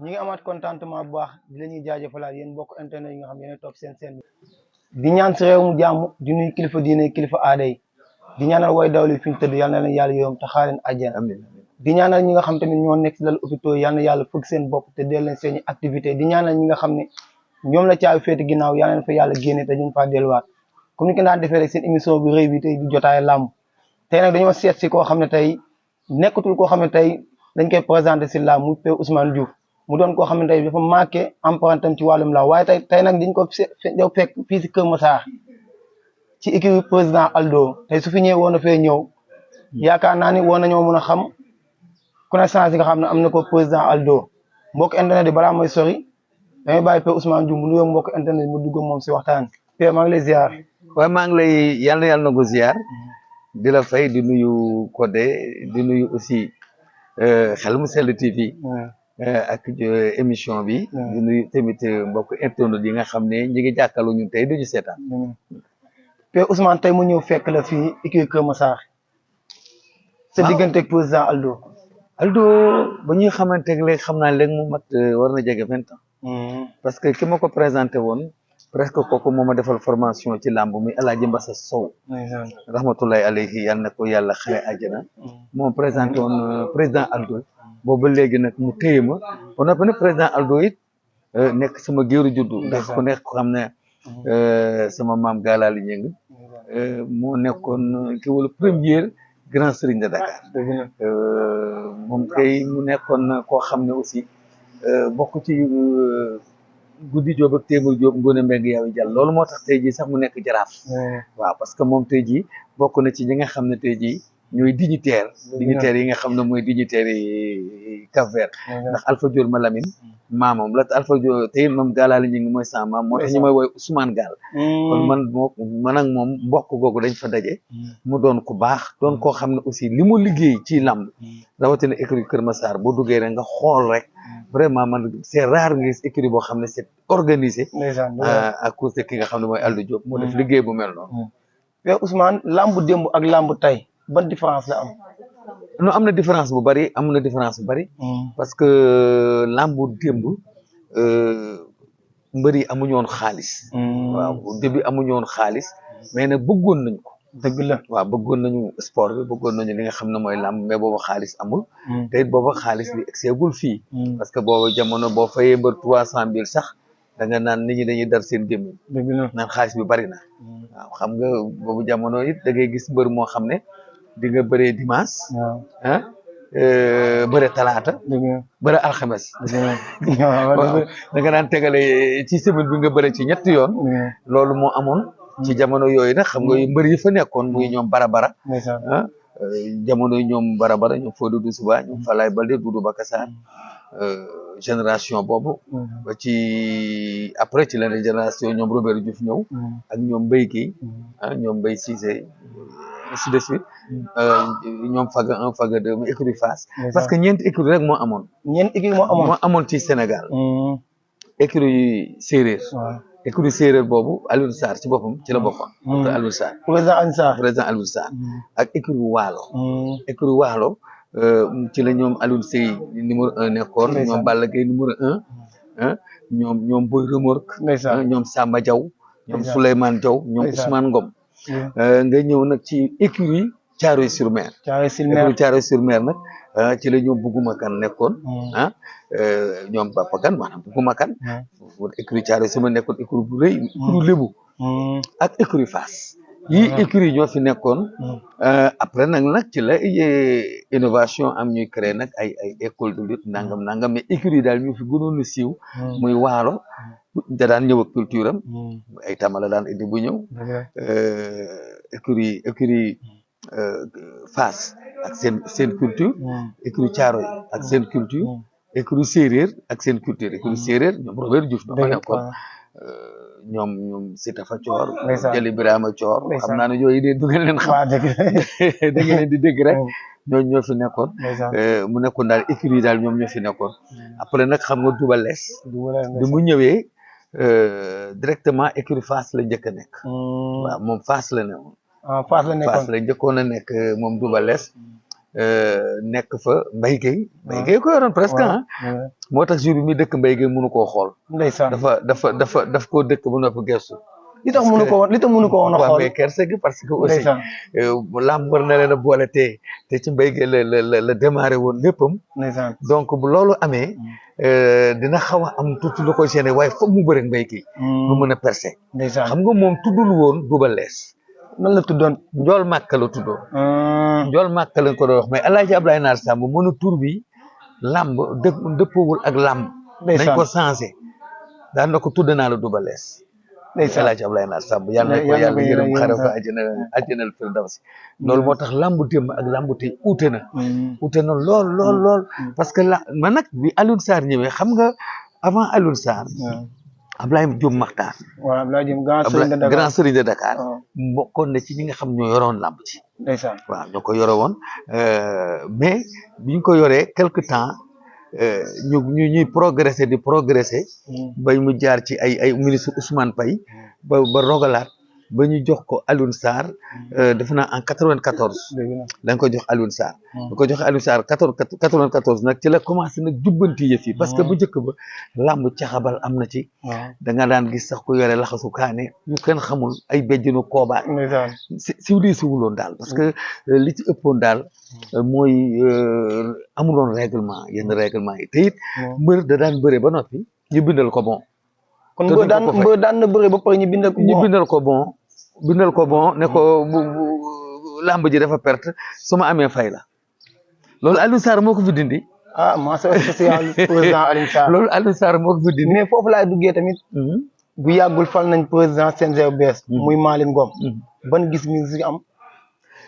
ñi ngi amaat contentement bu baax di la ñuy jaajëfalaat yéen mbokk internet yi nga xam yéen topp seen bi di ñaan si réew mu jàmm di nuyu kilifa diine kilifa aada yi di ñaanal way dawli fi ñu tëdd yal na leen yàlla yoom te xaaleen àjjana di ñaanal ñi nga xam tamit ñoo nekk si lal hôpitaux yal na yàlla fëgg seen bopp te del leen seen activité di ñaanal ñi nga xam ne ñoom la caabi féete ginnaaw yal na leen fa yàlla génne te ñu faa delluwaat comme ni ko daan defee rek seen émission bi rëy bi tey di jotaay làmb tey nag dañoo seet si koo xam ne tey nekkatul koo xam ne tey dañ koy présenté si làmb muy Père Ousmane Diouf mu doon koo xam ne tey dafa marqué empreinte am ci wàllum làmb waaye tey nag dañ ko fekk fii si Kër Massar ci équipe président Aldo tey su fi ñëwee woon na fee ñëw yaakaar naa ni woon nañoo mën a xam connaissance yi nga xam ne am na ko président Aldo mbokk internet yi balaa mooy sori damay bàyyi Père Ousmane Diouf mu nuyoo mbokk internet yi mu dugg moom si waxtaan Père maa ngi lay ziar. waaye maa ngi lay yàlla na ko ziar di la fay di nuyu Codé di nuyu aussi Xel mu Sell TV ak émission bi di nuyu tamit mbokk internet yi nga xam ne ñi ngi jàkkaarloo ñun tey duñu seetaan Père Ousmane tey mu ñëw fekk la fii équipe Kër Massar sa diggante ak président Aldo ba ñuy xamante ne léegi xam naa léegi mu mat war na jege 20 ans parce que ki ma ko présenté woon presque kooku moo ma defal formation ci làmb muy El Hadj Mbassa Sow rahmatullahi alayhi yal na ko yàlla xale àjjana moom présenté woon président Aldo boobu léegi nag mu téye ma ba noppi nag président Aldo it nekk sama géeru juddu ndax ku nekk xam ne sama maam Galaali Ñëng moo nekkoon ki wala premier grand serigne de Dakar moom kay mu nekkoon koo xam ne aussi bokk ci guddi Jóob ak téeméer Jóob Ngoone Mbengue Yaawi Jàll loolu moo tax tey jii sax mu nekk jaraaf waaw parce que moom tey jii bokk na ci ñi nga xam ne tey jii ñooy dignitaire yi nga xam ne mooy dignitaire yi Cap-Vert ndax Alpha Dior ma Lamine maamam la Alpha Dior tey moom Galaali ñu ngi mooy sama maam moo tax ñu may woy Ousmane Gaal kon man ak moom mbokk googu dañ fa daje mu doon ku baax doon koo xam ne aussi li mu liggéey ci làmb rawatina écurie Kër Massar boo duggee rek nga xool rek vraiment man c'est rare nga gis écurie boo xam ne c'est organisé à cause de ki nga xam ne mooy Aldo Diop moo def liggéey bu mel noonu Père Ousmane làmb démb ak làmb tey ban différence la am non am na différence bu bari parce que làmbu démb mbër yi amuñu woon xaalis waaw début amuñu woon xaalis mais nag bëggoon nañ ko dëgg la waaw bëggoon nañu sport bi bëggoon nañu li nga xam ne mooy làmb mais booba xaalis amul te it booba xaalis bi egseegul fii parce que booba jamono boo fayee mbër 300 000 sax da nga naan nit ñi dañuy dar seen gémmiñ naan xaalis bi bari na waaw xam nga boobu jamono it da ngay gis mbër moo xam ne di nga bëree dimanche bëre talaata bëre alxames da nga daan tegale ci semaine bi nga bëre ci ñetti yoon loolu moo amoon ci jamono yooyu nag xam nga mbër yi fa nekkoon muy ñoom barabara jamono ñoom barabara ñoom Fodou Doussouba ñoom Falaye Baldé Doudou Bakassar génération boobu ba ci après ci la génération ñoom Robert Diouf ñëw ak ñoom Mbaye Guèye ñoom Mbaye Cissé ainsi de suite ñoom Faga 1 Faga 2 mu écurie Fass parce que ñeenti écurie rek moo amoon ci Sénégal écurie séeréer écurie séeréer boobu Alioune Sarr ci boppam ci la bokkoon Alioune Sarr président Alioune Sarr ak écurie Waalo ci la ñoom Alioune Seye numéro 1 nekkoon ñoom Balla Gaye numéro 1 ñoom Boy Remorque ñoom Samba Diaw ñoom Souleymane Diaw ñoom Ousmane Ngom nga ñëw nag ci écurie Thiaroye-sur-Mer nag ci la ñoom Bougouma Kane nekkoon ñoom Papa Kane maanaam Bougouma Kane écurie Thiaroye-sur-Mer nekkoon écurie bu rëy écurie Lébu ak écurie Fass yii écurie ñoo fi nekkoon après nag ci la innovation am ñuy créé nag ay école de lutte nangam mais écurie daal ñu fi gënoon a siiw muy Waalo da daan ñëw ak culture am ay tamala daan indi bu ñëw écurie Fass ak seen culture écurie Thiaroye ak seen culture écurie séeréer ak seen culture écurie séeréer ñoom Robert Diouf ñoo fa nekkoon ñoom Sitafa Thior Jali Birama Thior xam naa ne yooyu de du ngeen leen xam da ngeen leen di dégg rek ñoo fi nekkoon mu nekkoon daal écurie daal ñoom ñoo fi nekkoon après nag xam nga Double Less bi mu ñëwee directement écurie Fass la njëkk a nekk waaw moom Fass la ne woon Fass la njëkkoon a nekk moom Double Less nekk fa Mbaye Gueye ko yoroon presque moo tax jour bi muy dëkk Mbaye Gueye mënu koo xool ndeysaan daf koo dëkk ba noppi gestu li tax mënu ko woon a xool mais kersa gi parce que aussi lamb war na leen a boole te ci Mbaye Gueye la démarré woon léppam donc bu loolu amee dina xaw a am tuuti lu ko gêné waaye foog mu bëre Mbaye Gueye mu mën a percé xam nga moom tuddul woon Double Less nan la tuddoon Njool Màkka la tuddoon Njool Màkka lañ ko doon wax mais El Hadj Abdoulaye Nar Samb mënu tur bi lamb dëppawul ak lamb nañ ko changé daan na ko tudd naa la Double Less El Hadj Abdoulaye Nar Samb yàlla na ko yàlla yërëm xare ko àjjanal firdawsi loolu moo tax lamb démb ak lamb tey uute na lool parce que man nag bi Alioune Sarr ñëwee xam nga avant Alioune Sarr Ablaye Diop Makhtar waaw Ablaye Diop grand serigne de Dakar bokkoon na ci ñi nga xam ñoo yoroon lamb ci ndeysaan waaw ñoo ko yore woon mais biñ ko yoree quelque temps ñuy progresser di progresser bay mu jaar ci ay ministre Ousmane Paye ba rogalaat ba ñu jox ko Alioune Sarr defe naa en 94 dañ ko jox Alioune Sarr bu ko joxe Alioune Sarr 94 nag ci la commencé nag jubbanti yëf yi parce que bu njëkk ba làmb caxabal am na ci da nga daan gis sax ku yore laxasu kaane ñu kenn xamul ay béjjinu koobaa siwlii siwuloon daal parce que li ci ëppoon daal mooy amuloon règlement yenn règlement yi te it mbër da daan bëre ba noppi ñu bindal ko bon kon mbër daan na bëre ba pare ñu bindal ko bon ne ko bu làmb ji dafa perte su ma amee fay la loolu Alioune Sarr moo ko fi dindi mention spéciale président Alioune Sarr loolu Alioune Sarr moo ko fi dindi mais foofu laay duggee tamit bu yàggul fal nañ président CNG bu bees muy Malick Ngom ban gis mi si am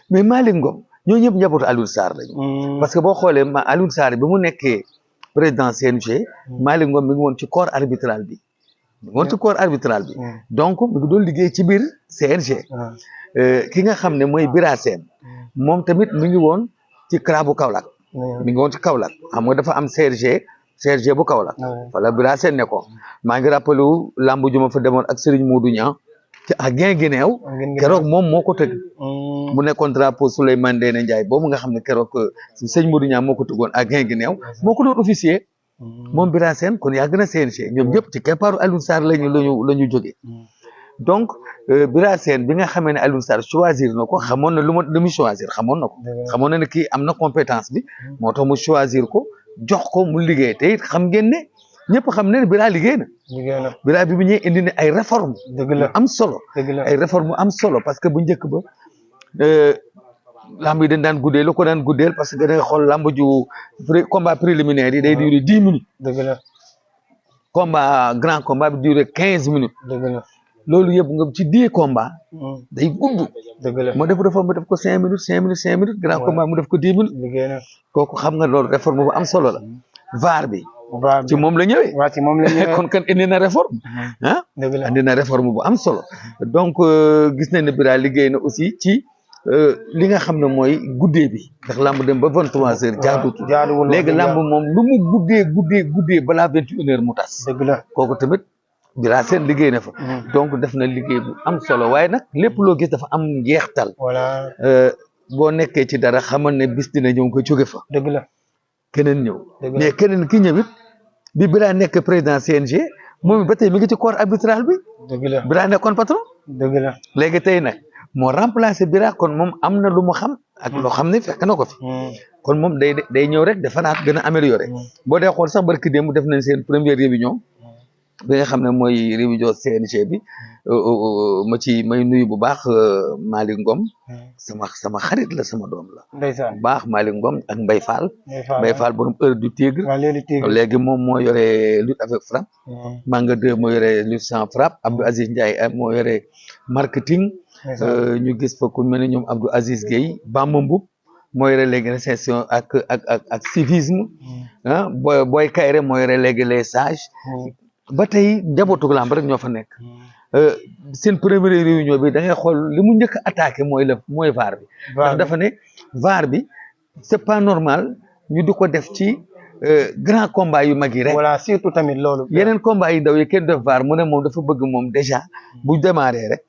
mais Malick Ngom ñoo ñëpp njabootu Alioune Sarr lañu parce que boo xoolee Alioune Sarr bi mu nekkee président CNG Malick Ngom mi ngi woon ci corps arbitral bi donc mi ngi doon liggéey ci biir CNG ki nga xam ne mooy Bira Sène moom tamit mi ngi woon ci CRA bu Kaolack mi ngi woon ci Kaolack xam nga dafa am CRG bu Kaolack wala Bira Sène ne ko maa ngi rappelé wu lamb ju ma fa demoon ak Serigne Modou Niang ci ak Guinguinéo keroog moom moo ko tëgg mu nekkoon drapeau Souleymane Ndéné Ndiaye boobu nga xam ne keroog Serigne Modou Niang moo ko tëggoon ak Guinguinéo moo ko doon officier moom Bira Sène kon yàgg na CNG ñoom ñëpp ci keppaaru Alioune Sarr la ñu jógee donc Bira Sène bi nga xamee ne Alioune Sarr choisir na ko xamoon na lu mu choisir xamoon na ko xamoon na ne kii am na compétence bi moo tax mu choisir ko jox ko mu liggéey te it xam ngeen ne ñëpp xam ne Bira liggéey na Bira bi bu ñëwee indi ne ay réforme am solo ay réforme am solo parce que bu njëkk ba lamb yi dañ daan guddee lu ko daan guddeel parce que da nga xool lamb ju combat préliminaire yi day durer 10 minutes grand combat bi durer 15 minutes loolu yëpp nga ci 10 combat day gudd mu def réforme mu def ko 5 minutes grand combat mu def ko 10 minutes kooku xam nga loolu réforme bu am solo la VAR bi ci moom la ñëwee kon kan indi na réforme indi na réforme bu am solo donc gis nañ ne Bira liggéey na aussi ci li nga xam ne mooy guddee bi ndax lamb dem ba 23h jaaduwul léegi lamb moom lu mu guddee balaa 21h mu tas kooku tamit Bira Sène liggéey na fa donc def na liggéey bu am solo waaye nag lépp loo gis dafa am njeextal boo nekkee ci dara xamal ne bis dina ñëw nga jóge fa keneen ñëw mais keneen ki ñëwit bi Bira nekk président CNG moom ba tey mi ngi ci corps arbitral bi Bira nekkoon patron léegi tey nag moo remplacé Bira kon moom am na lu mu xam ak loo xam ne fekk na ko fi kon moom day ñëw rek defaraat gën a amélioré boo dee xool sax barki démb def nañ seen première réunion bi nga xam ne mooy réunion CNG bi may nuyu bu baax Malick Ngom sama xarit la sama doom la bu baax Malick Ngom ak Mbaye Fall borom heure du tigre léegi moom moo yore lutte avec frappe Manga 2 moo yore lutte sans frappe Abdou Aziz Ndiaye moo yore marketing ñu gis fa ku mel ne ñoom Abdou Aziz Gueye Bamba Mboup moo yore léegi réception ak civisme Boy Kayre moo yore léegi les sages ba tey njabootu lamb rek ñoo fa nekk seen première réunion bi da ngay xool li mu njëkk a attaqué mooy VAR bi ndax dafa ne VAR bi c'est pas normal ñu di ko def ci grand combat yu mag yi rek voilà surtout tamit loolu yeneen combat yi ndaw yi kenn def VAR mu ne moom dafa bëgg moom déjà bu démarré rek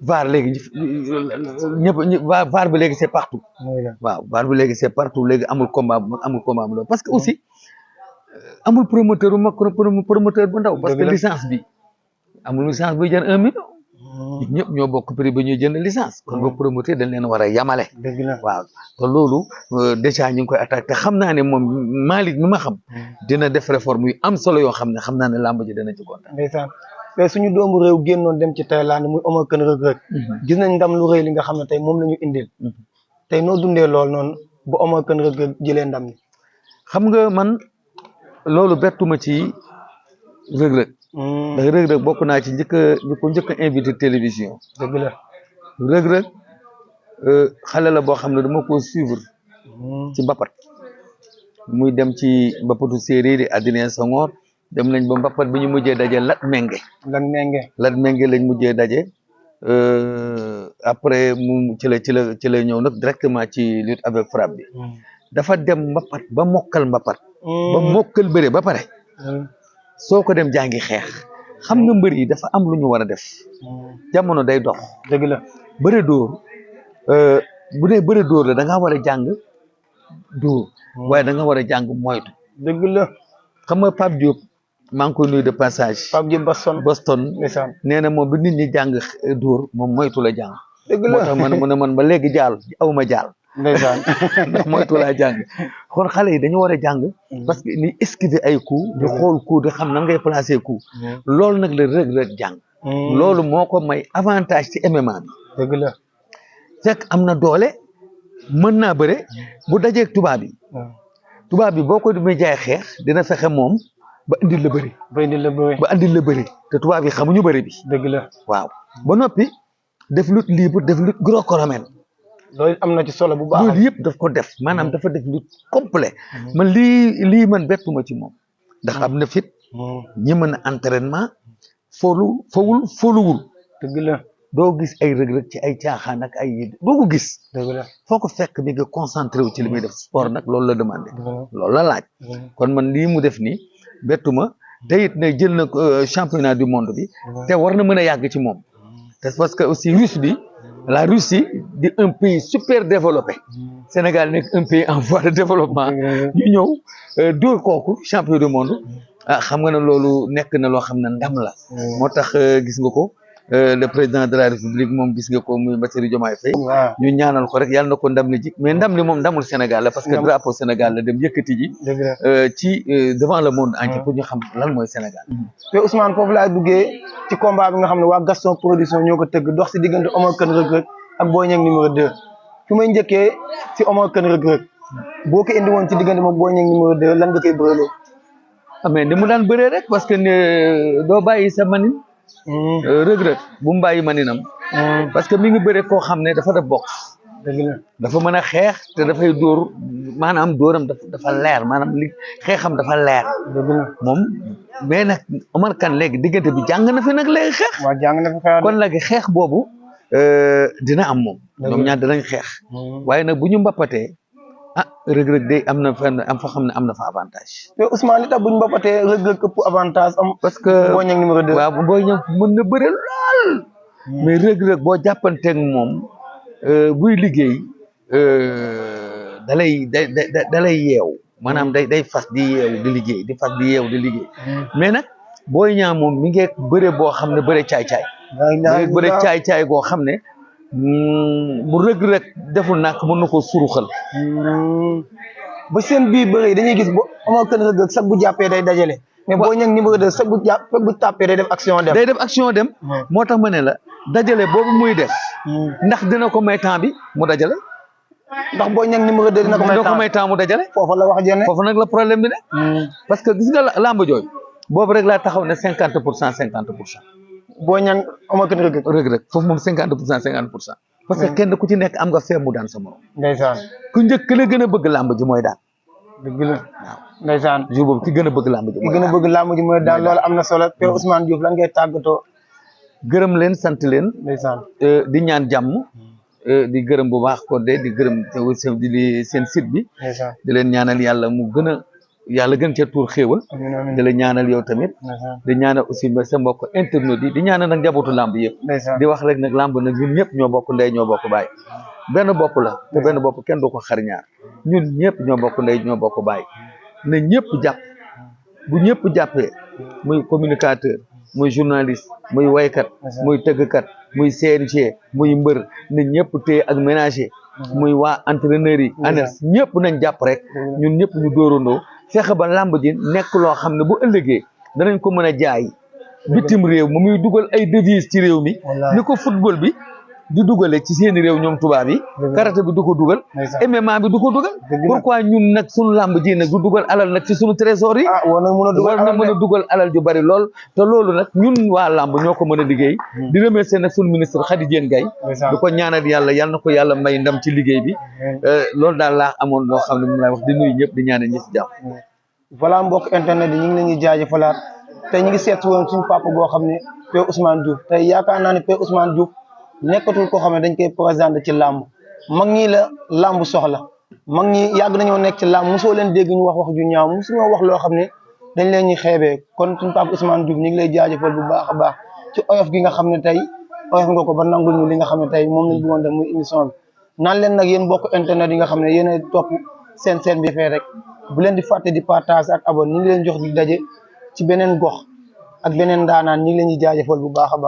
VAR léegi ñëpp VAR bi léegi c'est partout. waaw VAR bi léegi c'est partout léegi amul combat bu mag parce que aussi amul promoteur bu mag promoteur bu ndaw. parce que licence bi amul licence buy jar 1 million. ñëpp ñoo bokk prix ba ñuy jënd licence. kon ba promoteur dañ leen war a yamale. dëgg la waaw te loolu déjà ñu ngi koy attaqué te xam naa ne moom Malick mi ma xam. dina def réforme yu am solo yoo xam ne xam naa ne làmb ji dana ci kontaan. ndeysaan mais suñu doomu réew génnoon dem ci Thaïlande muy Omar Kane Reug Reug. gis nañ ndam lu rëy li nga xam ne tey moom la ñu indil. tey noo dundee lool noonu bu Omar Kane Reug Reug jëlee ndam ni xam nga man loolu bettuma ci Reug Reug. ndax Reug Reug bokk naa ci njëkk a invité télévision. dëgg la Reug Reug xale la boo xam ne dama ko suivre. ci mbapat muy dem ci mbapatu séeréer yi Adrien Senghor dem nañ ba mbapat bi ñu mujjee daje Lat Mengue lañ mujjee daje après mu ci la ñëw nag directement ci lutte avec frappe bi. dafa dem mbapat ba mokkal mbapat. ba mokkal bëre ba pare. soo ko dem jàngi xeex xam nga mbër yi dafa am lu ñu war a def. jamono day dox. dëgg la bëre dóor bu dee bëre dóor la da ngaa war a jàng dóor. waaye da nga war a jàng moytu. dëgg la xam nga Pape Diop maa ngi koy nuyu de passage. Pape Diop Boston nee na moom bi nit ñi jàng dóor moom moytu la jàng. dëgg la moo tax man ba léegi jaal awma jaal. ndeysaan ndax moytu laa jàng kon xale yi dañu war a jàng. parce que ni esquiver ay coups. di xool coup di xam nan ngay placer coup. loolu nag la Reug Reug jàng. loolu moo ko may avantage ci MMA bi. dëgg la fekk am na doole mën naa bëre bu dajeeg tubaab bi. tubaab bi boo ko demee jaay xeex dina fexe moom ba indil la bëri. ba indil la bëri te tubaab yi xamuñu bëri bi. dëgg la waaw ba noppi def lutte libre def lutte gréco-romaine. loolu am na ci solo bu baax. loolu yëpp daf ko def maanaam dafa def lutte complet man lii man bettuma ci moom. ndax am na fit. ñi mën a entraînement. foluwul. dëgg la doo gis ay Reug Reug ci ay caaxaan ak ay doo ko gis. dëgg la foo ko fekk mi nga concentré wu ci li muy def sport nag loolu la demandé. loolu la laaj. kon man lii mu def nii bettuma te it ne jël na championnat du monde bi. te war na mën a yàgg ci moom. te parce que aussi la Russie di un pays super développé. Sénégal nekk un pays en voie de développement. ñu ñëw dóor kooku champion du monde. xam nga ne loolu nekk na loo xam ne ndam la. moo tax gis nga ko. le président de la république moom gis nga ko muy Bassirou Diomaye Faye. ñu ñaanal ko rek yàlla na ko ndam li ji mais ndam li moom ndamul Sénégal la parce que drapeau Sénégal la dem yëkkati ji. ci devant le monde entier pour ñu xam lan mooy Sénégal. te Ousmane foofu laay duggee ci combat bi nga xam ne waa Gaston production ñoo ko tëgg dox si diggante Omar Kane Reug Reug ak Boy Niang numéro 2 fi may njëkkee si Omar Kane Reug Reug boo ko indi woon ci diggante moom Boy Niang numéro 2 lan nga koy bëreloo. mais ni mu daan bëree rek parce que doo bàyyi sa manin. Reug Reug bu mu bàyyi maninam. parce que mi ngi bëre koo xam ne dafa def boxe. dëgg la dafa mën a xeex te dafay dóor maanaam dóoram dafa leer maanaam li xeexam dafa leer. dëgg la moom mais nag Omar Kane léegi diggante bi jàng na fi nag léegi xeex. waaw jàng na fi xeex kon léegi xeex boobu dina am moom. ñoom ñaar dinañ xeex. waaye nag bu ñu mbappatee Reug Reug day am na fenn am fa xam ne am na fa avantage. te Ousmane li tax bu ñu mbappatee Reug Reug ëpp avantage am. parce que Boy Niang numéro 2 waaw Boy Niang mën na bëre lool. mais Reug Reug boo jàppanteeg moom buy liggéey dalay yeew maanaam day fas di yeew di liggéey di fas di yeew di liggéey. mais nag Boy Niang moom mi ngi bëre boo xam ne bëre caay-caay. bëre caay-caay goo xam ne. bu Reug Reug deful nak mën na ko suruxal. ba seen biir bëre dañuy gis bo Omar Kane Reug Reug sax bu jàppee day dajale. mais Boy Niang numéro 2 sax bu tàppee day def action dem. day def action dem. moo tax ma ne la dajale boobu muy def. ndax dina ko may temps bi mu dajale. ndax Boy Niang numéro 2 dina ko may temps mu dajale. foofu la wax jëne foofu nag la problème bi ne. parce que gis nga làmb jooju boobu rek laa taxaw ne 50%. Boy Niang Omar Kane Reug Reug foofu moom 50%. parce que kenn ku ci nekk am nga fee mu daan sa morom. ndeysaan ku njëkk la gën a bëgg làmb ji mooy daan. dëgg la waaw ndeysaan jour boobu ki gën a bëgg làmb ji mooy daan ki gën a bëgg làmb ji mooy daan loolu am na solo te Ousmane Diouf lan ngay tàggatoo. gërëm leen sant leen. ndeysaan di ñaan jàmm. di gërëm bu baax ko de di gërëm di seen site bi. di leen ñaanal yàlla mu gën a yàlla gën cee tuur xéewal di la ñaanal yow tamit di ñaanal aussi sa mbokk internet yi di ñaanal nag njabootu làmb yëpp di wax rek nag làmb nag ñun ñëpp ñoo bokk ndey ñoo bokk baay benn bopp la te benn bopp kenn du ko xar ñaar ñun ñëpp ñoo bokk ndey ñoo bokk baay na ñëpp jàpp bu ñëpp jàppee muy communicateur muy journaliste muy waykat muy tëggkat muy CNG muy mbër na ñëpp téye ak ménager muy waa entraîneurs yi ANES ñëpp nañ jàpp rek ñun ñëpp ñu dóorandoo fexe ba làmb ji nekk loo xam ne bu ëllëgee danañ ko mën a jaay bitim réew mu muy dugal ay devises ci réew mi ni ko football bi di dugale ci seeni réew ñoom tubaab yi karaté bi du ko dugal MMA bi du ko dugal pourquoi ñun nag suñu làmb ji nag du dugal alal nag ci suñu trésor yi war na mën a dugal alal ju bari lool te loolu nag ñun waa làmb ñoo ko mën a liggéey di remercier nag suñu ministre Khady Diène Gaye di ko ñaanal yàlla yal na ko yàlla may ndam ci liggéey bi loolu daal laa amoon loo xam ne moom lay wax di nuyu ñëpp di ñaanal ñi ci jàpp voilà mbokk internet yi ñu ngi leen di jaajëfalaat tey ñu ngi seet woon suñu papa boo xam ne Père Ousmane Diouf tey yaakaar naa ne Père Ousmane Diouf nekkatul koo xam ne dañ koy présenté ci làmb mag ñi la làmb soxla mag ñi yàgg nañoo nekk ci làmb mosoo leen dégg ñu wax ju ñaaw mosuñoo wax loo xam ne dañ leen ñuy xeebee kon suñu papa Ousmane Diouf ñu ngi lay jaajëfal bu baax a baax ci oyof gi nga xam ne tey oyof nga ko ba nangul ñu li nga xam ne tey moom lañ bëggoon def muy émission bi naan leen nag yéen bokk internet yi nga xam ne yéen a topp seen bi fee rek bu leen di fàtte di partage ak abonné ñu ngi leen jox di daje ci beneen gox ak beneen daanaan ñu ngi leen di jaajëfal bu baax a baax